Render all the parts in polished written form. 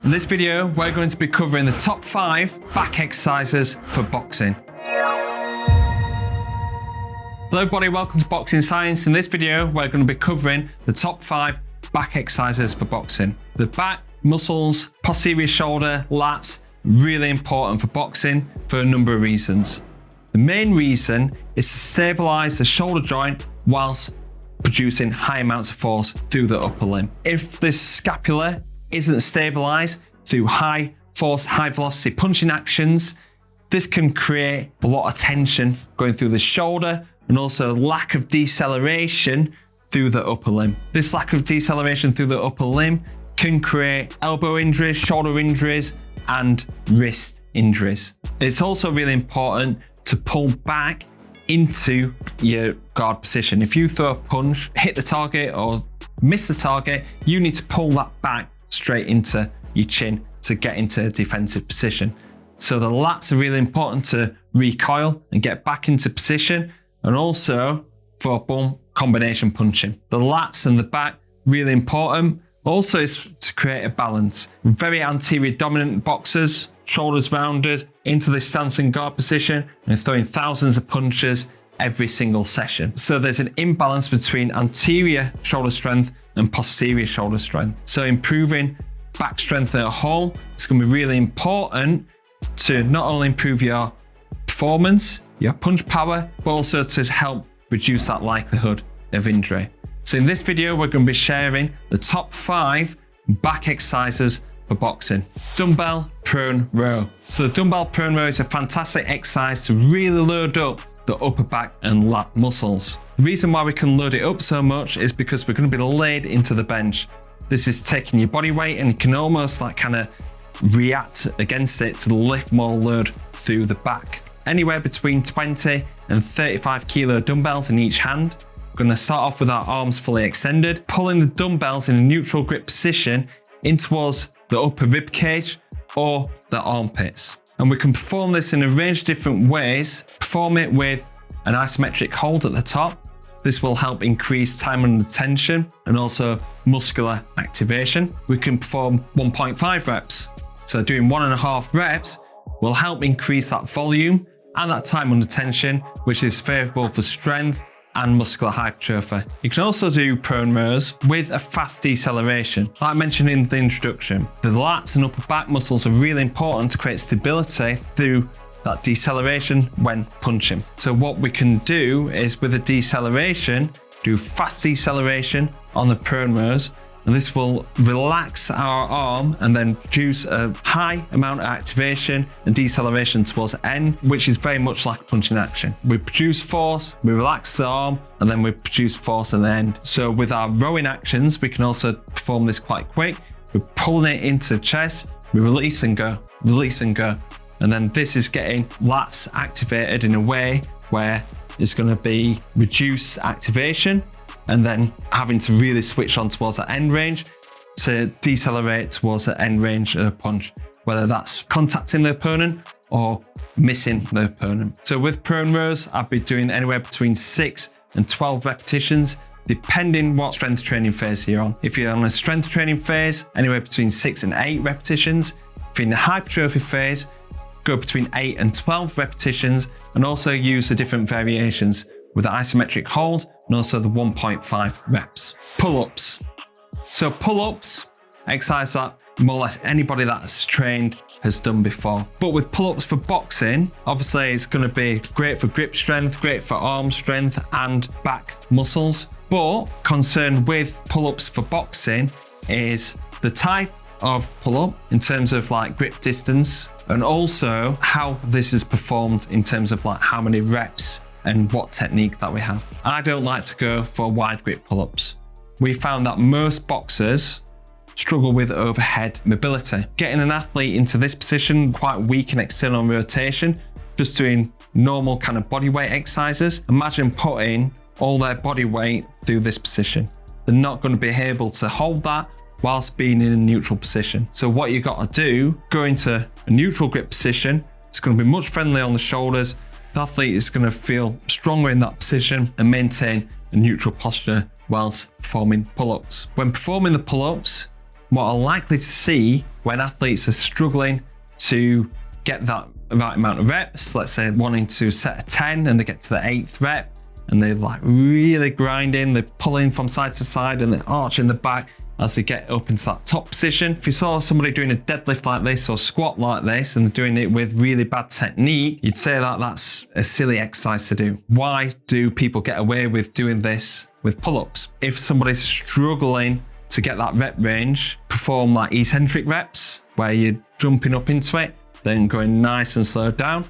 In this video, we're going to be covering the top 5 back exercises for boxing. Hello everybody, welcome to Boxing Science. In this video, we're going to be covering the top 5 back exercises for boxing. The back, muscles, posterior shoulder, lats, really important for boxing for a number of reasons. The main reason is to stabilize the shoulder joint whilst producing high amounts of force through the upper limb. If this scapula isn't stabilized through high force, high velocity punching actions, this can create a lot of tension going through the shoulder and also lack of deceleration through the upper limb. This lack of deceleration through the upper limb can create elbow injuries, shoulder injuries, and wrist injuries. It's also really important to pull back into your guard position. If you throw a punch, hit the target or miss the target, you need to pull that back straight into your chin to get into a defensive position. So the lats are really important to recoil and get back into position, and also for bum combination punching. The lats and the back, really important. Also is to create a balance. Very anterior dominant boxers, shoulders rounded into this stance and guard position and throwing thousands of punches every single session. So there's an imbalance between anterior shoulder strength and posterior shoulder strength. So improving back strength as a whole, it's going to be really important to not only improve your performance, your punch power, but also to help reduce that likelihood of injury. So in this video, we're going to be sharing the top 5 back exercises for boxing. Dumbbell prone row. So the dumbbell prone row is a fantastic exercise to really load up the upper back and lat muscles. The reason why we can load it up so much is because we're going to be laid into the bench. This is taking your body weight and you can almost kind of react against it to lift more load through the back. Anywhere between 20 and 35 kilo dumbbells in each hand. We're going to start off with our arms fully extended, pulling the dumbbells in a neutral grip position in towards the upper rib cage or the armpits. And we can perform this in a range of different ways. Perform it with an isometric hold at the top. This will help increase time under tension and also muscular activation. We can perform 1.5 reps. So doing 1.5 reps will help increase that volume and that time under tension, which is favorable for strength and muscular hypertrophy. You can also do prone rows with a fast deceleration. Like I mentioned in the introduction, the lats and upper back muscles are really important to create stability through that deceleration when punching. So what we can do is with a deceleration, do fast deceleration on the prone rows, and this will relax our arm and then produce a high amount of activation and deceleration towards the end, which is very much like punching action. We produce force, we relax the arm, and then we produce force at the end. So with our rowing actions, we can also perform this quite quick. We're pulling it into the chest, we release and go, release and go. And then this is getting lats activated in a way where it's going to be reduced activation and then having to really switch on towards the end range to decelerate towards the end range of a punch, whether that's contacting the opponent or missing the opponent. So with prone rows, I'd be doing anywhere between 6 and 12 repetitions, depending what strength training phase you're on. If you're on a strength training phase, anywhere between 6 and 8 repetitions. If you're in the hypertrophy phase, go between 8 and 12 repetitions, and also use the different variations with the isometric hold and also the 1.5 reps. Pull-ups. So pull-ups, exercise that more or less anybody that's trained has done before. But with pull-ups for boxing, obviously it's going to be great for grip strength, great for arm strength and back muscles. But concern with pull-ups for boxing is the type of pull-up in terms of grip distance, and also how this is performed in terms of how many reps and what technique that we have. I don't like to go for wide grip pull-ups. We found that most boxers struggle with overhead mobility. Getting an athlete into this position quite weak in external rotation, just doing normal kind of body weight exercises. Imagine putting all their body weight through this position. They're not going to be able to hold that whilst being in a neutral position. So what you got to do, go into a neutral grip position. It's going to be much friendlier on the shoulders. The athlete is going to feel stronger in that position and maintain a neutral posture whilst performing pull-ups. When performing the pull-ups, what are likely to see when athletes are struggling to get that right amount of reps. Let's say wanting to set a 10 and they get to the 8th rep and they're like really grinding, they're pulling from side to side and they're arching the back as they get up into that top position. If you saw somebody doing a deadlift like this or squat like this and doing it with really bad technique, you'd say that that's a silly exercise to do. Why do people get away with doing this with pull-ups? If somebody's struggling to get that rep range, perform like eccentric reps where you're jumping up into it, then going nice and slow down,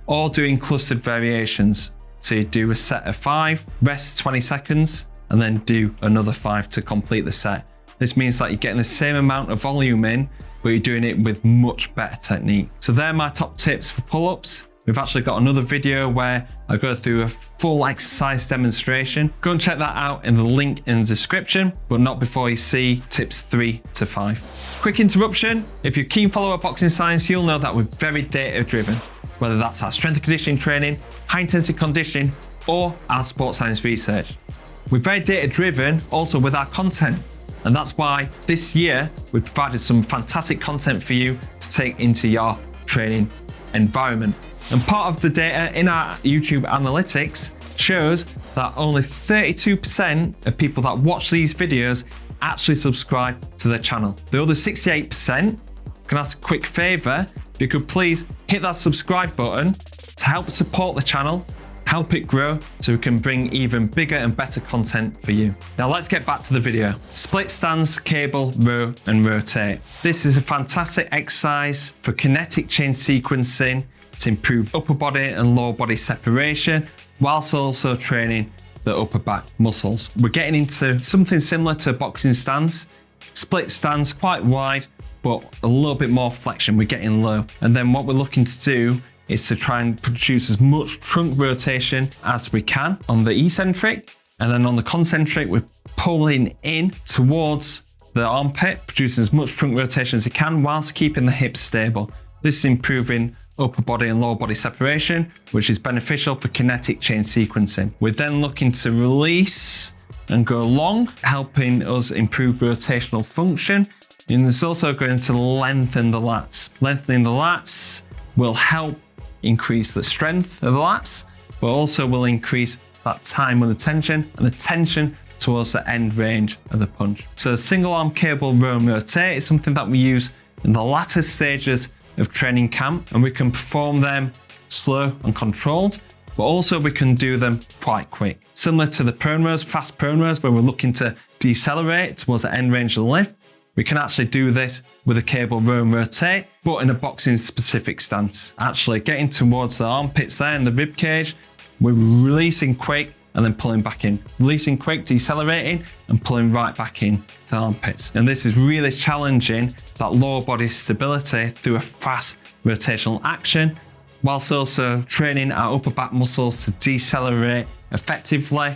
or doing clustered variations. So you do a set of 5, rest 20 seconds, and then do another 5 to complete the set. This means that you're getting the same amount of volume in, but you're doing it with much better technique. So they're my top tips for pull-ups. We've actually got another video where I go through a full exercise demonstration. Go and check that out in the link in the description, but not before you see tips 3 to 5. Quick interruption. If you're a keen follower of Boxing Science, you'll know that we're very data driven, whether that's our strength and conditioning training, high intensity conditioning, or our sports science research. We're very data driven also with our content. And that's why this year we've provided some fantastic content for you to take into your training environment. And part of the data in our YouTube analytics shows that only 32% of people that watch these videos actually subscribe to the channel. The other 68%, can ask a quick favor, if you could please hit that subscribe button to help support the channel, help it grow so we can bring even bigger and better content for you. Now let's get back to the video. Split stance, cable, row and rotate. This is a fantastic exercise for kinetic chain sequencing to improve upper body and lower body separation, whilst also training the upper back muscles. We're getting into something similar to a boxing stance. Split stance, quite wide, but a little bit more flexion. We're getting low. And then what we're looking to do is to try and produce as much trunk rotation as we can on the eccentric, and then on the concentric we're pulling in towards the armpit, producing as much trunk rotation as you can whilst keeping the hips stable. This is improving upper body and lower body separation, which is beneficial for kinetic chain sequencing. We're then looking to release and go long, helping us improve rotational function. And it's also going to lengthen the lats. Lengthening the lats will help increase the strength of the lats, but also will increase that time under tension and the tension towards the end range of the punch. So single arm cable row and rotate is something that we use in the latter stages of training camp, and we can perform them slow and controlled, but also we can do them quite quick. Similar to the prone rows, fast prone rows, where we're looking to decelerate towards the end range of the lift, we can actually do this with a cable row and rotate, but in a boxing specific stance. Actually getting towards the armpits there in the rib cage, we're releasing quick and then pulling back in. Releasing quick, decelerating and pulling right back in to the armpits. And this is really challenging that lower body stability through a fast rotational action, whilst also training our upper back muscles to decelerate effectively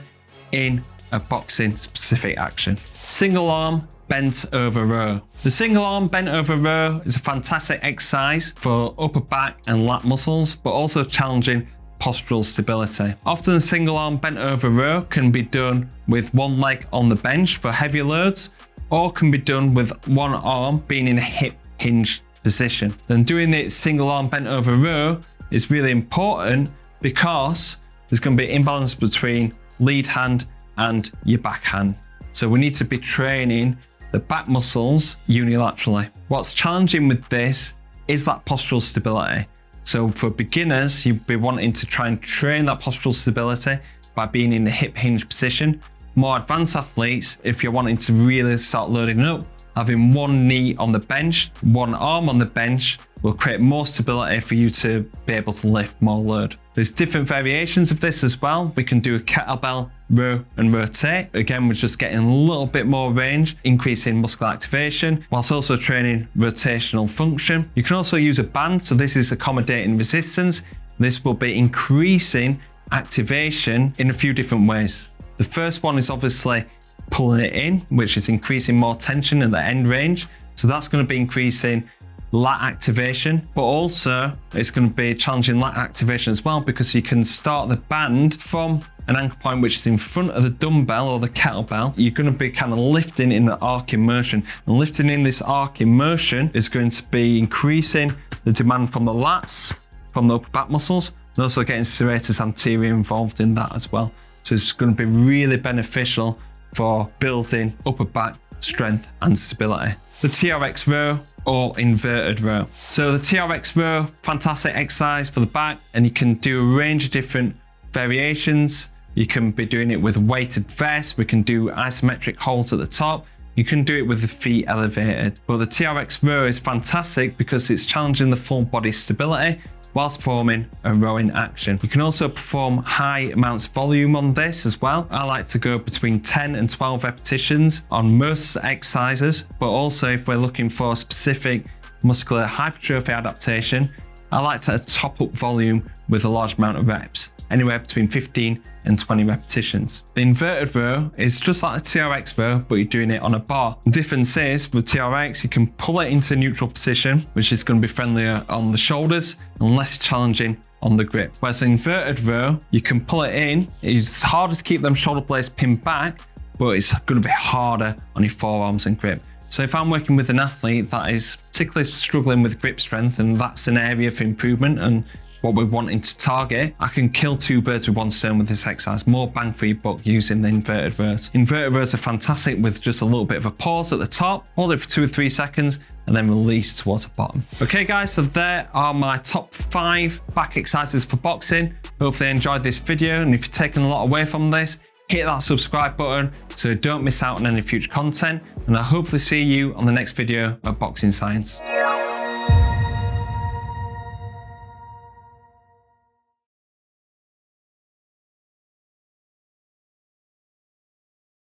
in a boxing specific action. Single arm bent over row. The single arm bent over row is a fantastic exercise for upper back and lat muscles, but also challenging postural stability. Often a single arm bent over row can be done with one leg on the bench for heavier loads, or can be done with one arm being in a hip hinge position. Then doing the single arm bent over row is really important because there's going to be imbalance between lead hand and your back hand. So we need to be training the back muscles unilaterally. What's challenging with this is that postural stability. So for beginners, you'd be wanting to try and train that postural stability by being in the hip hinge position. More advanced athletes, if you're wanting to really start loading up, having one knee on the bench, one arm on the bench will create more stability for you to be able to lift more load. There's different variations of this as well. We can do a kettlebell row and rotate. Again, we're just getting a little bit more range, increasing muscle activation, whilst also training rotational function. You can also use a band. So this is accommodating resistance. This will be increasing activation in a few different ways. The first one is obviously pulling it in, which is increasing more tension in the end range. So that's going to be increasing lat activation, but also it's going to be challenging lat activation as well, because you can start the band from an anchor point which is in front of the dumbbell or the kettlebell. You're going to be kind of lifting in the arcing motion, and lifting in this arcing motion is going to be increasing the demand from the lats, from the upper back muscles, and also getting serratus anterior involved in that as well. So it's going to be really beneficial for building upper back strength and stability. The TRX row or inverted row. So the TRX row, fantastic exercise for the back, and you can do a range of different variations. You can be doing it with weighted vests. We can do isometric holds at the top. You can do it with the feet elevated. But the TRX row is fantastic because it's challenging the full body stability whilst performing a rowing action. You can also perform high amounts of volume on this as well. I like to go between 10 and 12 repetitions on most exercises, but also if we're looking for a specific muscular hypertrophy adaptation, I like to top up volume with a large amount of reps, anywhere between 15 and 20 repetitions. The inverted row is just like the TRX row, but you're doing it on a bar. The difference is with TRX, you can pull it into a neutral position, which is going to be friendlier on the shoulders and less challenging on the grip. Whereas the inverted row, you can pull it in. It's harder to keep them shoulder blades pinned back, but it's going to be harder on your forearms and grip. So if I'm working with an athlete that is particularly struggling with grip strength, and that's an area for improvement and what we're wanting to target, I can kill two birds with one stone with this exercise. More bang for your buck using the inverted rows. Inverted rows are fantastic with just a little bit of a pause at the top, hold it for 2 or 3 seconds, and then release towards the bottom. Okay guys, so there are my top 5 back exercises for boxing. Hopefully you enjoyed this video, and if you've taken a lot away from this, hit that subscribe button so don't miss out on any future content, and I'll hopefully see you on the next video of Boxing Science.